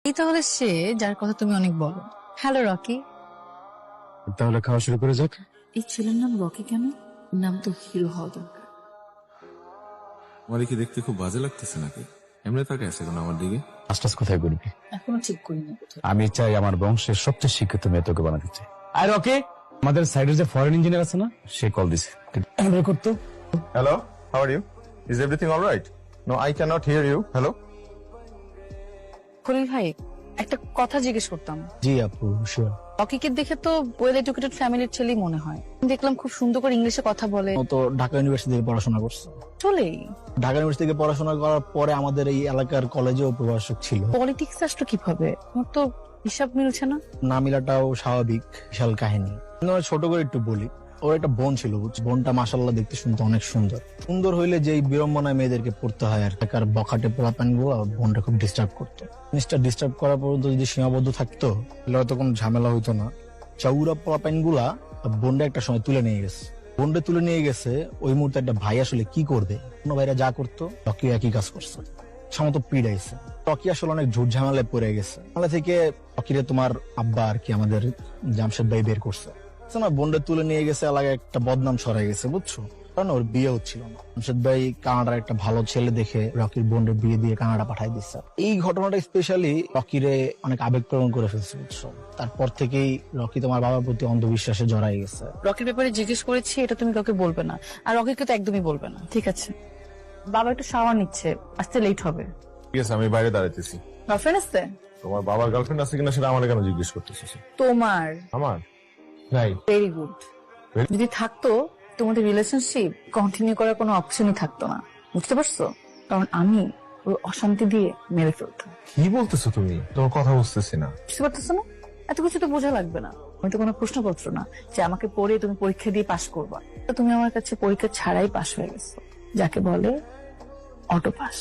এই তাহলে সে যার কথা তুমি অনেক বলো। Hello Rocky. তাহলে খাওয়া শুরু করে যাক। এই ছেলের নাম রকি কেন? নাম তো হিরো হওয়া দরকার। আমার কি দেখতে খুব বাজে লাগতেছে নাকি? এমনি তাকে আছে এখন আমার দিকে। মাস্টার্স কোথায় করবি? এখনো ঠিক করিনি কোথায়। আমি চাই আমার বংশের সবচেয়ে শিক্ষিত মেয়ে তোকে বানাতে চাই। আর ওকে, আমাদের সাইডের যে ফরেন ইঞ্জিনিয়ার আছে না, সে কল দিছে করতো। Hello, how are you? Is everything all right? No, I cannot hear you. Hello? Khalil ভাই, একটা কথা জিজ্ঞেস করতাম। জি আপু, শিওর। রকিকে দেখে তো ওয়েল এডুকেটেড ফ্যামিলির ছেলেই মনে হয়। দেখলাম খুব সুন্দর করে ইংলিশে কথা বলে। ও তো ঢাকা ইউনিভার্সিটি থেকে পড়াশোনা করছে। চলেই ঢাকা ইউনিভার্সিটি থেকে পড়াশোনা করার পরে আমাদের এই এলাকার কলেজেও প্রভাষক ছিল। পলিটিক্স আসলো কিভাবে? আমার তো হিসাব মিলছে না। না মিলাটাও স্বাভাবিক, বিশাল কাহিনী। ছোট করে একটু বলি, ওর একটা বোন ছিল, বোনটা মাশাআল্লাহ দেখতে শুনতে অনেক সুন্দর। সুন্দর হইলে যে বিড়ম্বনায় মেয়েদেরকে পড়তে হয় আর একার বখাটে পোলাপান গুলো বোনটা খুব ডিস্টার্ব করতো। জিনিসটা ডিস্টার্ব করার পর্যন্ত যদি সীমাবদ্ধ থাকতো তাহলে হয়তো কোনো ঝামেলা হইতো না। চাউরা পোলাপান গুলা বোনটা একটা সময় তুলে নিয়ে গেছে। বোনটা তুলে নিয়ে গেছে, ওই মুহূর্তে একটা ভাই আসলে কি করবে, কোনো ভাইরা যা করতো রকি একই কাজ করছে, সামতো পিড়াইছে। রকি আসলে অনেক ঝুট ঝামেলায় পড়ে গেছে। তাহলে থেকে রকিরে তোমার আব্বা আর কি আমাদের জামশেদ ভাই বের করছে না, বোনটা তুলে নিয়ে গেছে, এলাকায় একটা বদনাম ছড়াই গেছে, বুঝছো? কারণ ওর বিয়ে হচ্ছিল না। জামশেদ ভাই কানাডার একটা ভালো ছেলে দেখে রকির বোনের বিয়ে দিয়ে কানাডা পাঠাই দিচ্ছে। এই ঘটনাটা স্পেশালি রকিরে অনেক আবেগপ্রবণ করে ফেলছে, বুঝছো? তারপর থেকেই রকি তোমার বাবার প্রতি অন্ধবিশ্বাসে জড়াই গেছে। রকির ব্যাপারে জিজ্ঞেস করেছি, এটা তুমি কাউকে বলবে না। আর রকিকে তো একদমই বলবে না, ঠিক আছে? বাবা একটু শাওয়ার নিচ্ছে, আসতে লেট হবে। ঠিক আছে, আমি বাইরে দাঁড়াইতেছি। গার্লফ্রেন্ড আছে? তোমার বাবার গার্লফ্রেন্ড আছে কিনা সেটা আমার কেন জিজ্ঞেস করতেছিস? তোমার? আমার নাই। Very good. যদি থাকতো তোমাদের রিলেশনশিপ কন্টিনিউ করার কোনো অপশনই থাকতো না, বুঝতে পারছো? কারণ আমি ওই অশান্তি দিয়ে মেরে ফেলতাম। কি বলতেছো তুমি? তোমার কথা বুঝতেছি না। বুঝতে পারতেছো না? এত কিছু তো বোঝা লাগবে না। আমি তো কোনো প্রশ্নপত্র না যে আমাকে পড়ে তুমি পরীক্ষা দিয়ে পাশ করবা। তো তুমি আমার কাছে পরীক্ষা ছাড়াই পাশ হয়ে গেছো, যাকে বলে অটো পাস।